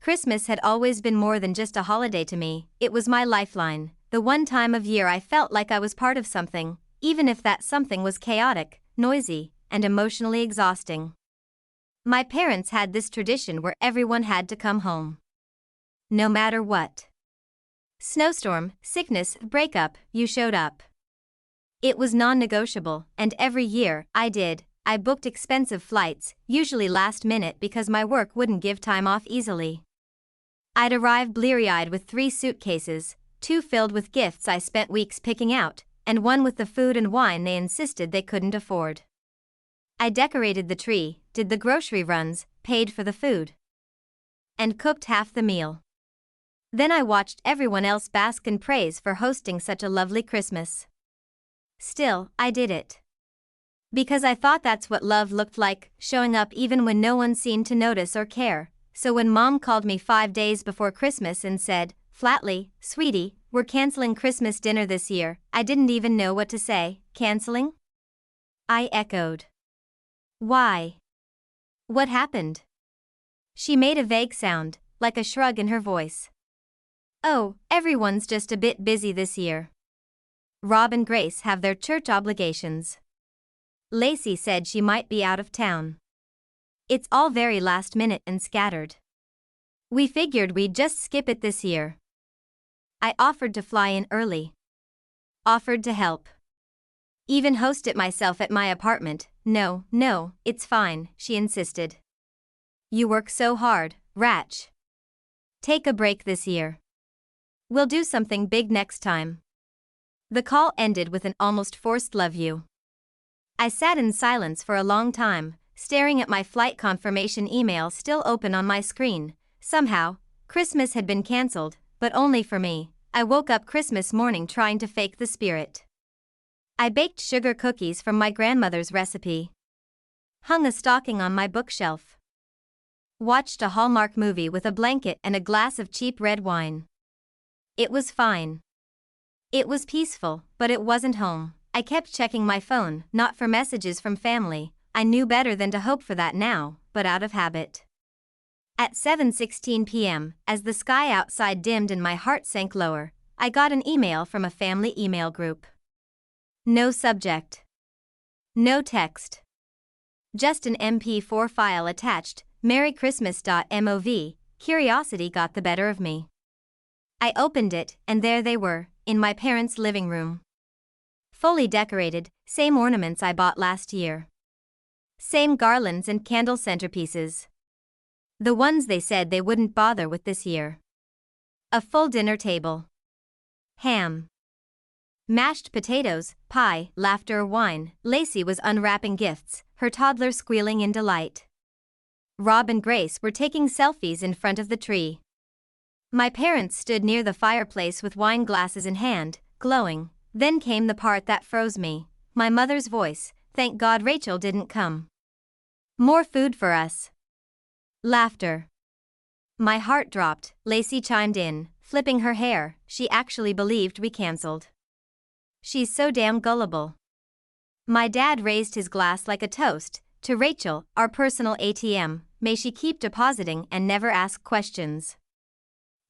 Christmas had always been more than just a holiday to me, it was my lifeline, the one time of year I felt like I was part of something, even if that something was chaotic, noisy, and emotionally exhausting. My parents had this tradition where everyone had to come home. No matter what. Snowstorm, sickness, breakup, you showed up. It was non-negotiable, and every year, I booked expensive flights, usually last minute because my work wouldn't give time off easily. I'd arrive bleary-eyed with 3 suitcases, 2 filled with gifts I spent weeks picking out, and 1 with the food and wine they insisted they couldn't afford. I decorated the tree, did the grocery runs, paid for the food, and cooked half the meal. Then I watched everyone else bask in praise for hosting such a lovely Christmas. Still, I did it. Because I thought that's what love looked like, showing up even when no one seemed to notice or care. So when Mom called me 5 days before Christmas and said, flatly, "Sweetie, we're canceling Christmas dinner this year," I didn't even know what to say. Canceling? I echoed. Why? What happened? She made a vague sound, like a shrug in her voice. Oh, everyone's just a bit busy this year. Rob and Grace have their church obligations. Lacey said she might be out of town. It's all very last minute and scattered. We figured we'd just skip it this year. I offered to fly in early. Offered to help. Even host it myself at my apartment. No, it's fine, she insisted. You work so hard, Ratch. Take a break this year. We'll do something big next time. The call ended with an almost forced love you. I sat in silence for a long time, staring at my flight confirmation email still open on my screen. Somehow, Christmas had been cancelled, but only for me. I woke up Christmas morning trying to fake the spirit. I baked sugar cookies from my grandmother's recipe. Hung a stocking on my bookshelf. Watched a Hallmark movie with a blanket and a glass of cheap red wine. It was fine. It was peaceful, but it wasn't home. I kept checking my phone, not for messages from family. I knew better than to hope for that now, but out of habit. At 7:16 p.m., as the sky outside dimmed and my heart sank lower, I got an email from a family email group. No subject. No text. Just an MP4 file attached, merrychristmas.mov. Curiosity got the better of me. I opened it, and there they were, in my parents' living room. Fully decorated, same ornaments I bought last year. Same garlands and candle centerpieces. The ones they said they wouldn't bother with this year. A full dinner table. Ham. Mashed potatoes, pie, laughter, wine. Lacey was unwrapping gifts, her toddler squealing in delight. Rob and Grace were taking selfies in front of the tree. My parents stood near the fireplace with wine glasses in hand, glowing. Then came the part that froze me. My mother's voice, "Thank God Rachel didn't come. More food for us." Laughter. My heart dropped. Lacey chimed in, flipping her hair. She actually believed we cancelled. She's so damn gullible. My dad raised his glass like a toast. To Rachel, our personal ATM, may she keep depositing and never ask questions.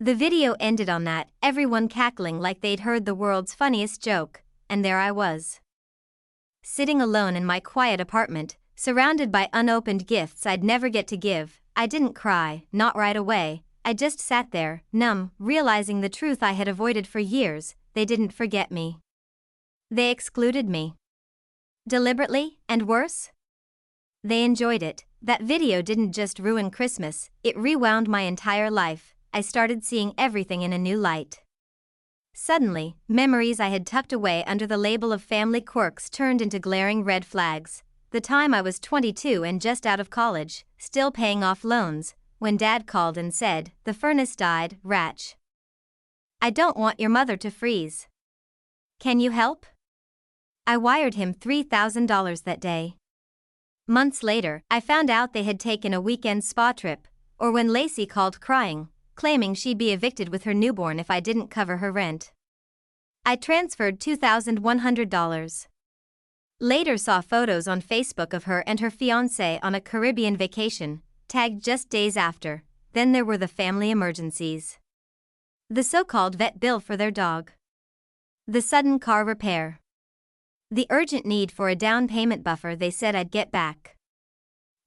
The video ended on that, everyone cackling like they'd heard the world's funniest joke, and there I was. Sitting alone in my quiet apartment, surrounded by unopened gifts I'd never get to give. I didn't cry, not right away. I just sat there, numb, realizing the truth I had avoided for years. They didn't forget me. They excluded me. Deliberately, and worse? They enjoyed it. That video didn't just ruin Christmas, it rewound my entire life. I started seeing everything in a new light. Suddenly, memories I had tucked away under the label of family quirks turned into glaring red flags. The time I was 22 and just out of college, still paying off loans, when Dad called and said, "The furnace died, Ratch. I don't want your mother to freeze. Can you help?" I wired him $3,000 that day. Months later, I found out they had taken a weekend spa trip, or when Lacey called crying, claiming she'd be evicted with her newborn if I didn't cover her rent. I transferred $2,100. Later saw photos on Facebook of her and her fiancé on a Caribbean vacation, tagged just days after. then there were the family emergencies. The so-called vet bill for their dog. The sudden car repair. The urgent need for a down payment buffer they said I'd get back.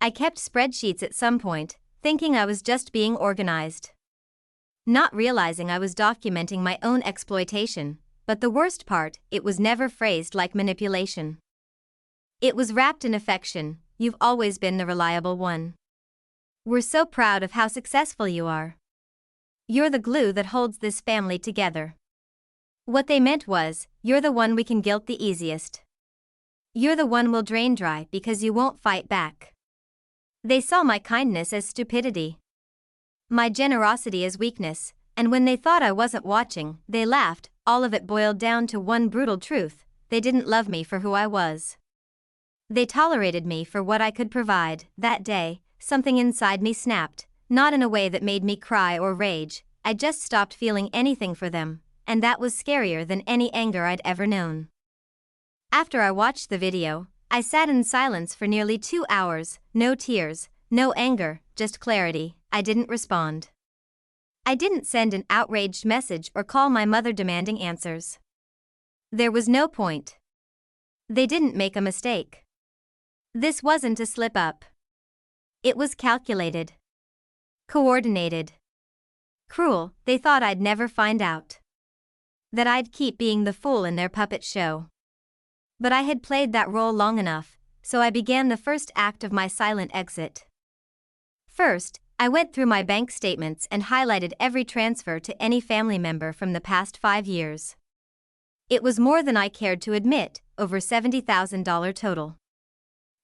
I kept spreadsheets at some point, thinking I was just being organized. Not realizing I was documenting my own exploitation, but the worst part, it was never phrased like manipulation. It was wrapped in affection. You've always been the reliable one. We're so proud of how successful you are. You're the glue that holds this family together. What they meant was, you're the one we can guilt the easiest. You're the one we'll drain dry because you won't fight back. They saw my kindness as stupidity, my generosity as weakness, and when they thought I wasn't watching, they laughed. All of it boiled down to one brutal truth: they didn't love me for who I was. They tolerated me for what I could provide. That day, something inside me snapped, not in a way that made me cry or rage. I just stopped feeling anything for them, and that was scarier than any anger I'd ever known. After I watched the video, I sat in silence for nearly 2 hours, no tears, no anger, just clarity. I didn't respond. I didn't send an outraged message or call my mother demanding answers. There was no point. They didn't make a mistake. This wasn't a slip-up. It was calculated. Coordinated. Cruel. They thought I'd never find out. That I'd keep being the fool in their puppet show. But I had played that role long enough, so I began the first act of my silent exit. First, I went through my bank statements and highlighted every transfer to any family member from the past 5 years. It was more than I cared to admit, over $70,000 total.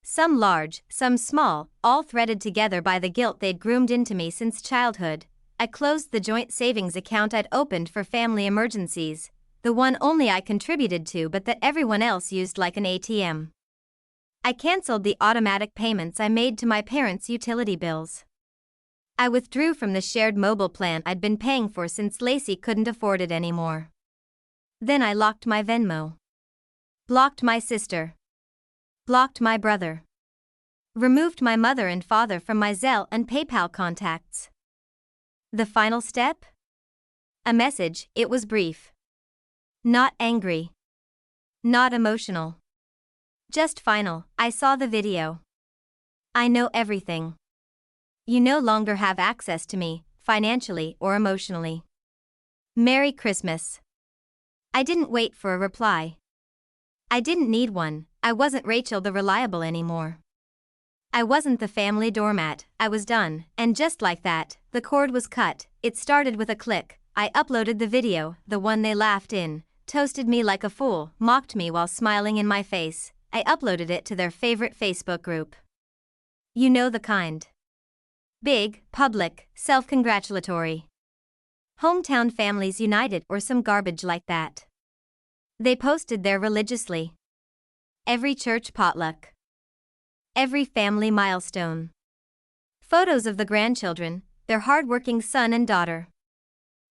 Some large, some small, all threaded together by the guilt they'd groomed into me since childhood. I closed the joint savings account I'd opened for family emergencies, the one only I contributed to but that everyone else used like an ATM. I canceled the automatic payments I made to my parents' utility bills. I withdrew from the shared mobile plan I'd been paying for since Lacey couldn't afford it anymore. Then I locked my Venmo. Blocked my sister. Blocked my brother. Removed my mother and father from my Zelle and PayPal contacts. The final step? A message. It was brief. Not angry. Not emotional. Just final. I saw the video. I know everything. You no longer have access to me, financially or emotionally. Merry Christmas. I didn't wait for a reply. I didn't need one. I wasn't Rachel the reliable anymore. I wasn't the family doormat. I was done, and just like that, the cord was cut. It started with a click. I uploaded the video, the one they laughed in, toasted me like a fool, mocked me while smiling in my face. I uploaded it to their favorite Facebook group. You know the kind. Big, public, self-congratulatory. Hometown Families United or some garbage like that. They posted there religiously. Every church potluck. Every family milestone. Photos of the grandchildren, their hard-working son and daughter.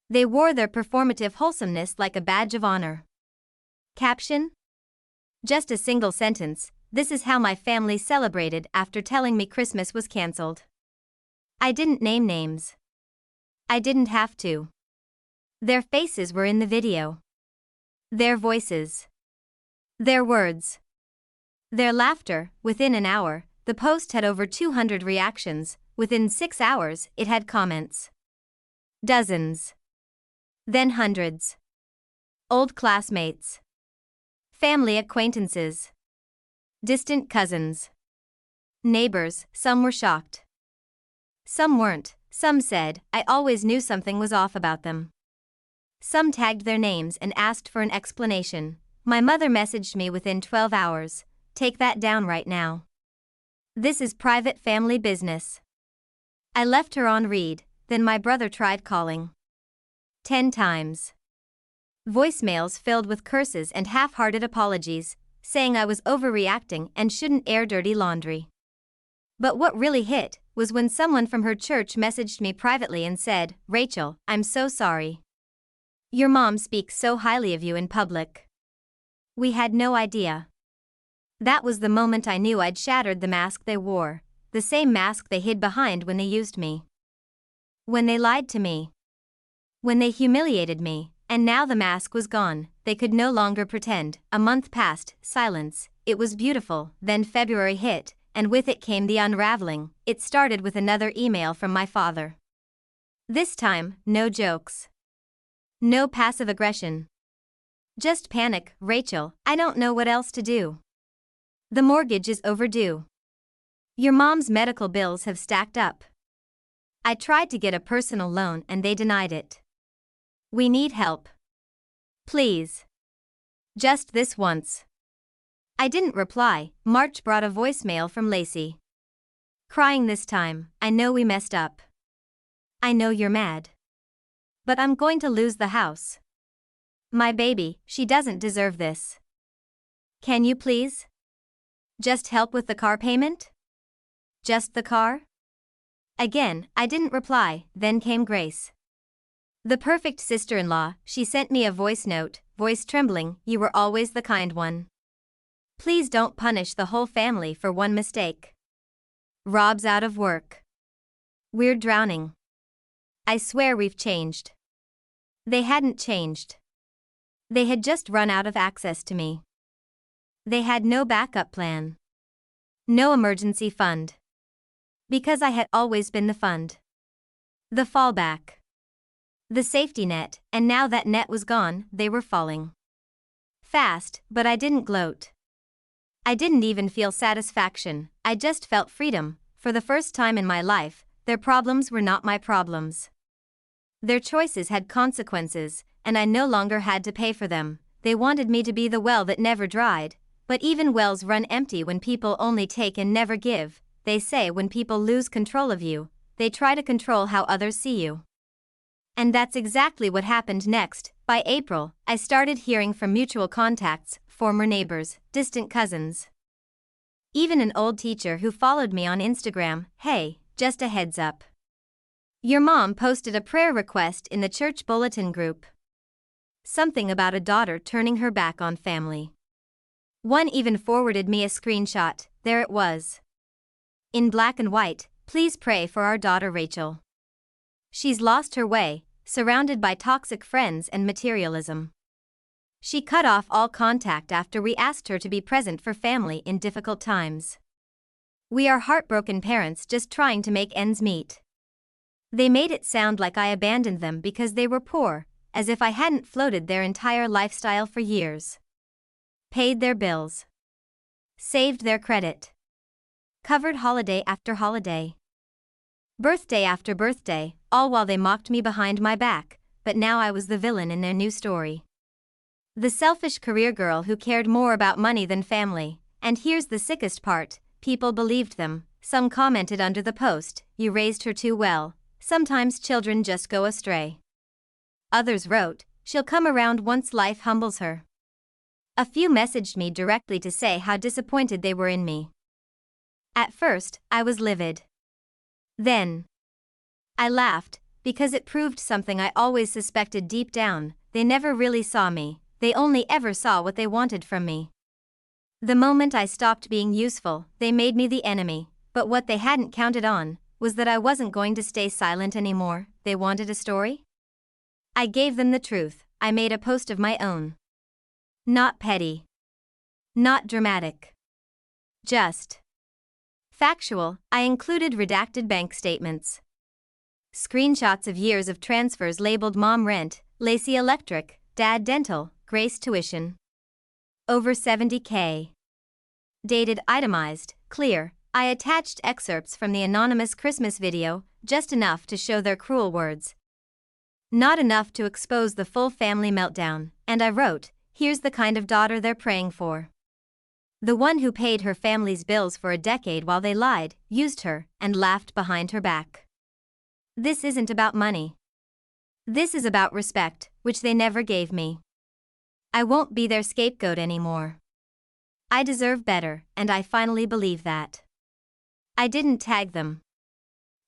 They wore their performative wholesomeness like a badge of honor. Caption? Just a single sentence: this is how my family celebrated after telling me Christmas was cancelled. I didn't name names. I didn't have to. Their faces were in the video. Their voices. Their words. Their laughter. Within an hour, the post had over 200 reactions. Within 6 hours, it had comments. Dozens. Then hundreds. Old classmates. Family acquaintances. Distant cousins. Neighbors. Some were shocked. Some weren't. Some said, I always knew something was off about them. Some tagged their names and asked for an explanation. My mother messaged me within 12 hours. Take that down right now. This is private family business. I left her on read, then my brother tried calling. 10 times. Voicemails filled with curses and half-hearted apologies, saying I was overreacting and shouldn't air dirty laundry. But what really hit was when someone from her church messaged me privately and said, Rachel, I'm so sorry. Your mom speaks so highly of you in public. We had no idea. That was the moment I knew I'd shattered the mask they wore, the same mask they hid behind when they used me. When they lied to me. When they humiliated me, and now the mask was gone, they could no longer pretend. A month passed, silence, it was beautiful. Then February hit, and with it came the unraveling. It started with another email from my father. This time, no jokes. No passive aggression. Just panic. Rachel, I don't know what else to do. The mortgage is overdue. Your mom's medical bills have stacked up. I tried to get a personal loan and they denied it. We need help. Please. Just this once. I didn't reply. March brought a voicemail from Lacey. Crying this time, I know we messed up. I know you're mad. But I'm going to lose the house. My baby, she doesn't deserve this. Can you please? Just help with the car payment? Just the car? Again, I didn't reply. Then came Grace. The perfect sister-in-law. She sent me a voice note, voice trembling. You were always the kind one. Please don't punish the whole family for one mistake. Rob's out of work. We're drowning. I swear we've changed. They hadn't changed. They had just run out of access to me. They had no backup plan. No emergency fund. Because I had always been the fund. The fallback. The safety net, and now that net was gone, they were falling. Fast, but I didn't gloat. I didn't even feel satisfaction, I just felt freedom. For the first time in my life, their problems were not my problems. Their choices had consequences, and I no longer had to pay for them. They wanted me to be the well that never dried, but even wells run empty when people only take and never give. They say when people lose control of you, they try to control how others see you. And that's exactly what happened next. By April, I started hearing from mutual contacts, former neighbors, distant cousins. Even an old teacher who followed me on Instagram. Hey, just a heads up. Your mom posted a prayer request in the church bulletin group. Something about a daughter turning her back on family. One even forwarded me a screenshot. There it was. In black and white, please pray for our daughter Rachel. She's lost her way, surrounded by toxic friends and materialism. She cut off all contact after we asked her to be present for family in difficult times. We are heartbroken parents just trying to make ends meet. They made it sound like I abandoned them because they were poor, as if I hadn't floated their entire lifestyle for years. Paid their bills. Saved their credit. Covered holiday after holiday. Birthday after birthday, all while they mocked me behind my back, but now I was the villain in their new story. The selfish career girl who cared more about money than family. And here's the sickest part, people believed them. Some commented under the post, you raised her too well. Sometimes children just go astray. Others wrote, she'll come around once life humbles her. A few messaged me directly to say how disappointed they were in me. At first, I was livid. Then, I laughed, because it proved something I always suspected deep down. They never really saw me, they only ever saw what they wanted from me. The moment I stopped being useful, they made me the enemy, but what they hadn't counted on was that I wasn't going to stay silent anymore. They wanted a story? I gave them the truth. I made a post of my own. Not petty. Not dramatic. Just factual. I included redacted bank statements. Screenshots of years of transfers labeled Mom rent, Lacey electric, Dad dental, Grace tuition. Over $70K. Dated itemized, clear. I attached excerpts from the anonymous Christmas video, just enough to show their cruel words. Not enough to expose the full family meltdown, and I wrote, here's the kind of daughter they're praying for. The one who paid her family's bills for a decade while they lied, used her, and laughed behind her back. This isn't about money. This is about respect, which they never gave me. I won't be their scapegoat anymore. I deserve better, and I finally believe that. I didn't tag them.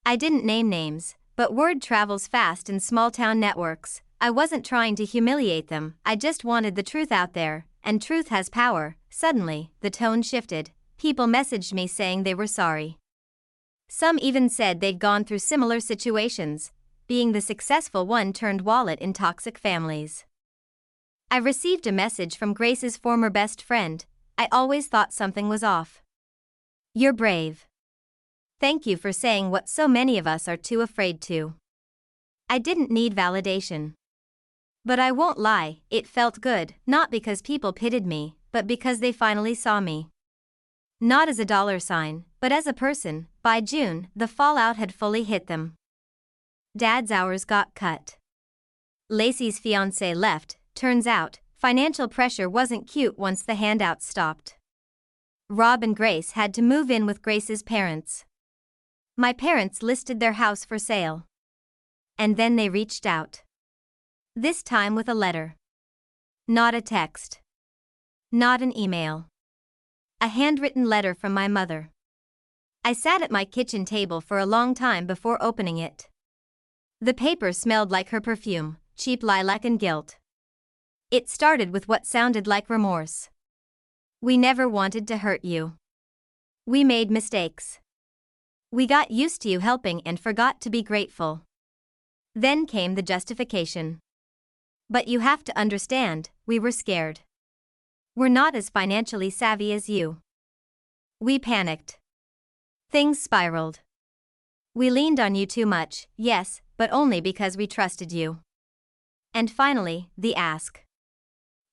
I didn't name names, but word travels fast in small-town networks. I wasn't trying to humiliate them, I just wanted the truth out there, and truth has power. Suddenly, the tone shifted. People messaged me saying they were sorry. Some even said they'd gone through similar situations, being the successful one turned wallet in toxic families. I received a message from Grace's former best friend. I always thought something was off. You're brave. Thank you for saying what so many of us are too afraid to. I didn't need validation. But I won't lie, it felt good, not because people pitied me, but because they finally saw me. Not as a dollar sign, but as a person. By June, the fallout had fully hit them. Dad's hours got cut. Lacey's fiancé left. Turns out, financial pressure wasn't cute once the handouts stopped. Rob and Grace had to move in with Grace's parents. My parents listed their house for sale. And then they reached out. This time with a letter. Not a text. Not an email. A handwritten letter from my mother. I sat at my kitchen table for a long time before opening it. The paper smelled like her perfume, cheap lilac and guilt. It started with what sounded like remorse. We never wanted to hurt you. We made mistakes. We got used to you helping and forgot to be grateful. Then came the justification. But you have to understand, we were scared. We're not as financially savvy as you. We panicked. Things spiraled. We leaned on you too much, yes, but only because we trusted you. And finally, the ask.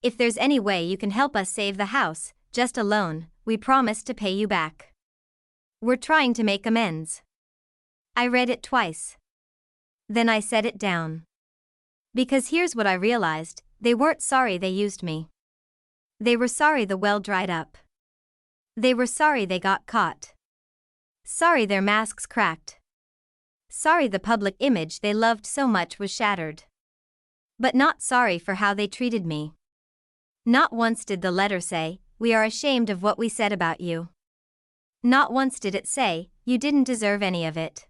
If there's any way you can help us save the house, just a loan, we promise to pay you back. We're trying to make amends. I read it twice. Then I set it down. Because here's what I realized, they weren't sorry they used me. They were sorry the well dried up. They were sorry they got caught. Sorry their masks cracked. Sorry the public image they loved so much was shattered. But not sorry for how they treated me. Not once did the letter say, "We are ashamed of what we said about you." Not once did it say, "You didn't deserve any of it."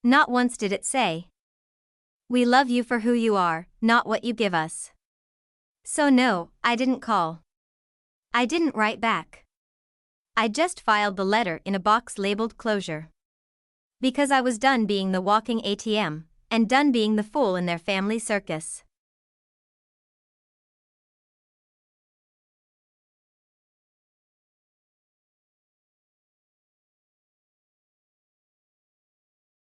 Not once did it say, "We love you for who you are, not what you give us." So no, I didn't call. I didn't write back. I just filed the letter in a box labeled closure. Because I was done being the walking ATM, and done being the fool in their family circus.